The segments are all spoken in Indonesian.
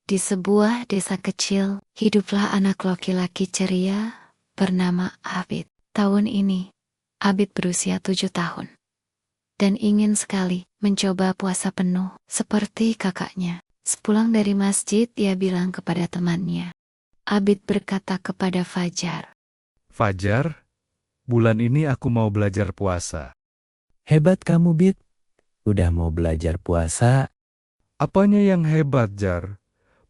Di sebuah desa kecil, hiduplah anak laki-laki ceria bernama Abid. Tahun ini, Abid berusia 7 tahun dan ingin sekali mencoba puasa penuh seperti kakaknya. Sepulang dari masjid, ia bilang kepada temannya. Abid berkata kepada Fajar, Fajar, bulan ini aku mau belajar puasa. Hebat kamu, Bid. Udah mau belajar puasa. Apanya yang hebat, Jar?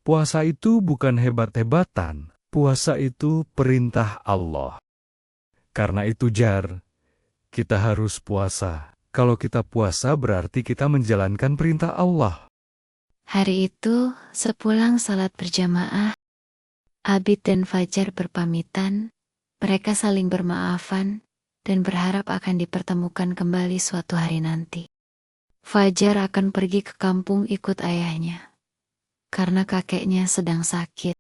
Puasa itu bukan hebat-hebatan. Puasa itu perintah Allah. Karena itu, Jar, kita harus puasa. Kalau kita puasa berarti kita menjalankan perintah Allah. hari itu sepulang salat berjamaah, Abid dan Fajar berpamitan, mereka saling bermaafan dan berharap akan dipertemukan kembali suatu hari nanti. Fajar akan pergi ke kampung ikut ayahnya, karena kakeknya sedang sakit.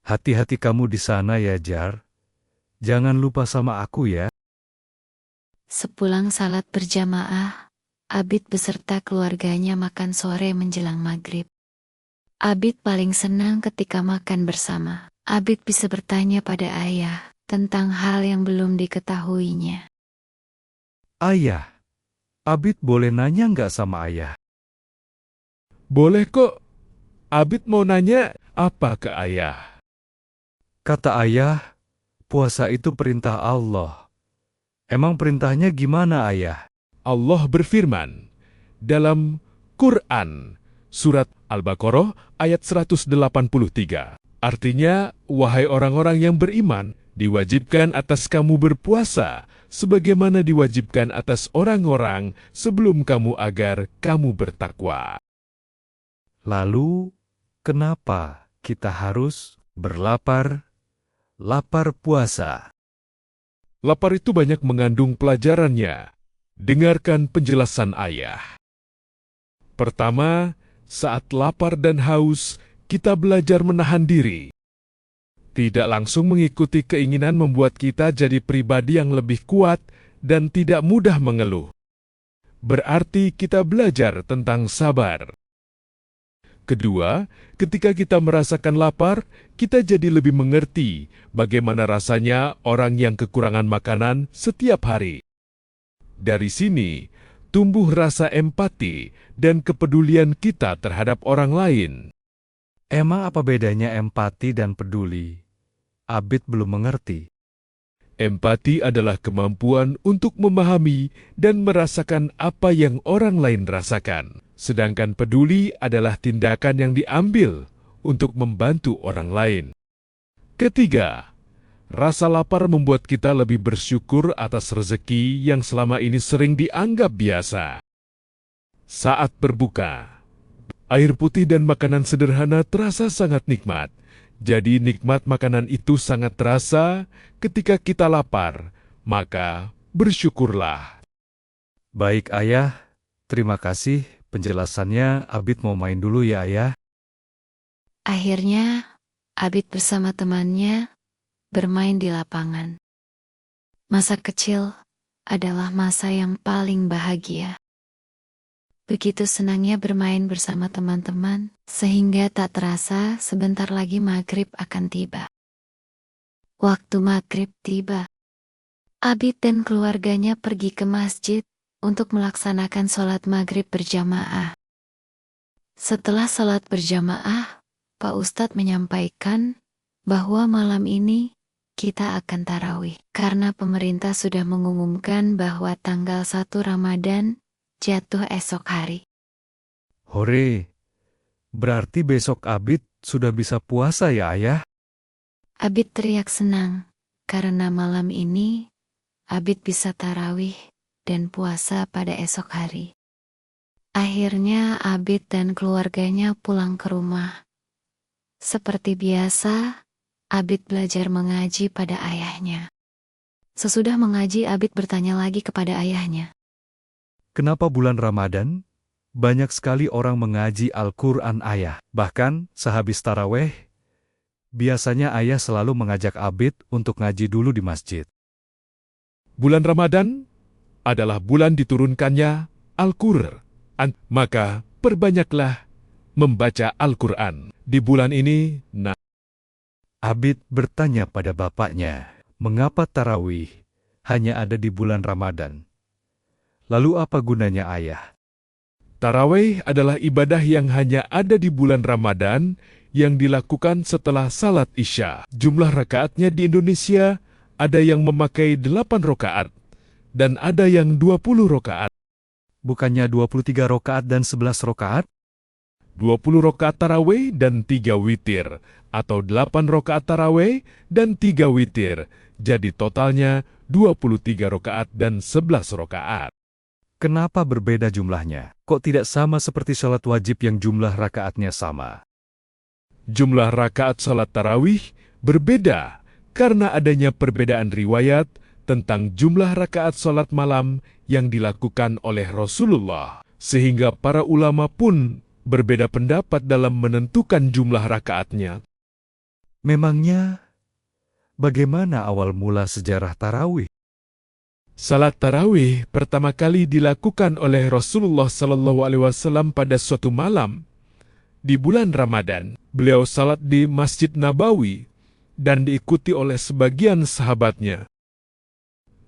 Hati-hati kamu di sana ya, Jar. Jangan lupa sama aku ya. Sepulang salat berjamaah, Abid beserta keluarganya makan sore menjelang maghrib. Abid paling senang ketika makan bersama. Abid bisa bertanya pada ayah tentang hal yang belum diketahuinya. Ayah, Abid boleh nanya nggak sama ayah? Boleh kok. Abid mau nanya apa ke ayah? Kata ayah, puasa itu perintah Allah. Emang perintahnya gimana, ayah? Allah berfirman dalam Quran, surat Al-Baqarah ayat 183. Artinya, wahai orang-orang yang beriman, diwajibkan atas kamu berpuasa, sebagaimana diwajibkan atas orang-orang sebelum kamu agar kamu bertakwa. Lalu, kenapa kita harus lapar puasa? Lapar itu banyak mengandung pelajarannya. Dengarkan penjelasan ayah. Pertama, saat lapar dan haus, kita belajar menahan diri. Tidak langsung mengikuti keinginan membuat kita jadi pribadi yang lebih kuat dan tidak mudah mengeluh. Berarti kita belajar tentang sabar. Kedua, ketika kita merasakan lapar, kita jadi lebih mengerti bagaimana rasanya orang yang kekurangan makanan setiap hari. Dari sini, tumbuh rasa empati dan kepedulian kita terhadap orang lain. Emang apa bedanya empati dan peduli? Abid belum mengerti. Empati adalah kemampuan untuk memahami dan merasakan apa yang orang lain rasakan. Sedangkan peduli adalah tindakan yang diambil untuk membantu orang lain. Ketiga, rasa lapar membuat kita lebih bersyukur atas rezeki yang selama ini sering dianggap biasa. Saat berbuka, air putih dan makanan sederhana terasa sangat nikmat. Jadi nikmat makanan itu sangat terasa ketika kita lapar, maka bersyukurlah. Baik, ayah. Terima kasih penjelasannya. Abid mau main dulu ya, ayah. Akhirnya, Abid bersama temannya bermain di lapangan. Masa kecil adalah masa yang paling bahagia. Begitu senangnya bermain bersama teman-teman, sehingga tak terasa sebentar lagi maghrib akan tiba. Waktu maghrib tiba. Abid dan keluarganya pergi ke masjid untuk melaksanakan sholat maghrib berjamaah. Setelah sholat berjamaah, Pak Ustadz menyampaikan bahwa malam ini kita akan tarawih. Karena pemerintah sudah mengumumkan bahwa tanggal 1 Ramadan jatuh esok hari. Hore, berarti besok Abid sudah bisa puasa ya, ayah? Abid teriak senang, karena malam ini Abid bisa tarawih dan puasa pada esok hari. Akhirnya Abid dan keluarganya pulang ke rumah. Seperti biasa, Abid belajar mengaji pada ayahnya. Sesudah mengaji, Abid bertanya lagi kepada ayahnya. Kenapa bulan Ramadan? Banyak sekali orang mengaji Al-Quran, ayah. Bahkan sehabis taraweh, biasanya ayah selalu mengajak Abid untuk ngaji dulu di masjid. Bulan Ramadan adalah bulan diturunkannya Al-Quran. Maka perbanyaklah membaca Al-Quran. Di bulan ini, Abid bertanya pada bapaknya, mengapa tarawih hanya ada di bulan Ramadan? Lalu apa gunanya ayah? tarawih adalah ibadah yang hanya ada di bulan Ramadan yang dilakukan setelah salat Isya. Jumlah rakaatnya di Indonesia ada yang memakai 8 rakaat dan ada yang 20 rakaat. Bukannya 23 rokaat dan 11 rokaat? 20 rakaat tarawih dan 3 witir, atau 8 rakaat tarawih dan 3 witir. Jadi totalnya 23 rakaat dan 11 rakaat. Kenapa berbeda jumlahnya? Kok tidak sama seperti salat wajib yang jumlah rakaatnya sama? Jumlah rakaat salat tarawih berbeda karena adanya perbedaan riwayat tentang jumlah rakaat salat malam yang dilakukan oleh Rasulullah, sehingga para ulama pun berbeda pendapat dalam menentukan jumlah rakaatnya. Memangnya, bagaimana awal mula sejarah tarawih? Salat tarawih pertama kali dilakukan oleh Rasulullah SAW pada suatu malam di bulan Ramadan. Beliau salat di Masjid Nabawi dan diikuti oleh sebagian sahabatnya.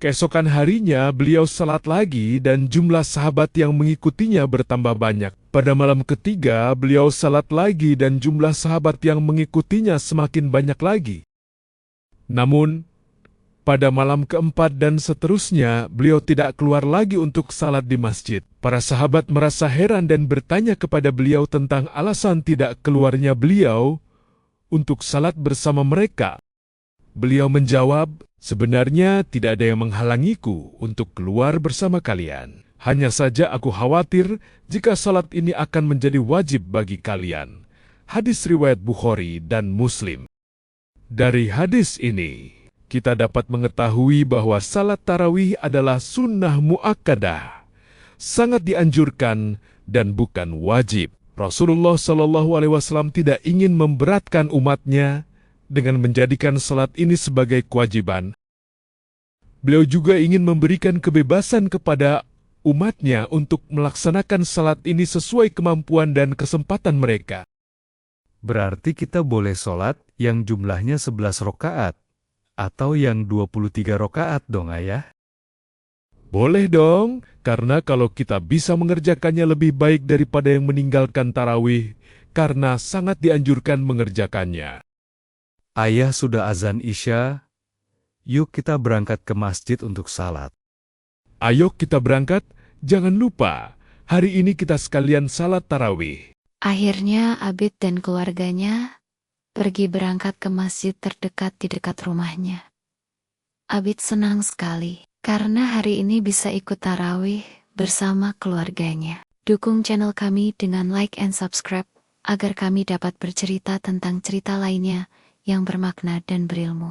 Keesokan harinya beliau salat lagi dan jumlah sahabat yang mengikutinya bertambah banyak. Pada malam ketiga beliau salat lagi dan jumlah sahabat yang mengikutinya semakin banyak lagi. Namun, pada malam keempat dan seterusnya beliau tidak keluar lagi untuk salat di masjid. Para sahabat merasa heran dan bertanya kepada beliau tentang alasan tidak keluarnya beliau untuk salat bersama mereka. Beliau menjawab, sebenarnya tidak ada yang menghalangiku untuk keluar bersama kalian. Hanya saja aku khawatir jika salat ini akan menjadi wajib bagi kalian. Hadis riwayat Bukhari dan Muslim. Dari hadis ini, kita dapat mengetahui bahwa salat tarawih adalah sunnah muakkadah, sangat dianjurkan dan bukan wajib. Rasulullah SAW tidak ingin memberatkan umatnya dengan menjadikan salat ini sebagai kewajiban. Beliau juga ingin memberikan kebebasan kepada umatnya untuk melaksanakan salat ini sesuai kemampuan dan kesempatan mereka. Berarti kita boleh sholat yang jumlahnya 11 rokaat, atau yang 23 rokaat dong ayah? Boleh dong, karena kalau kita bisa mengerjakannya lebih baik daripada yang meninggalkan tarawih, karena sangat dianjurkan mengerjakannya. Ayah sudah azan Isya, yuk kita berangkat ke masjid untuk salat. Ayo kita berangkat, jangan lupa, hari ini kita sekalian salat tarawih. Akhirnya Abid dan keluarganya pergi berangkat ke masjid terdekat di dekat rumahnya. Abid senang sekali karena hari ini bisa ikut tarawih bersama keluarganya. Dukung channel kami dengan like and subscribe agar kami dapat bercerita tentang cerita lainnya yang bermakna dan berilmu.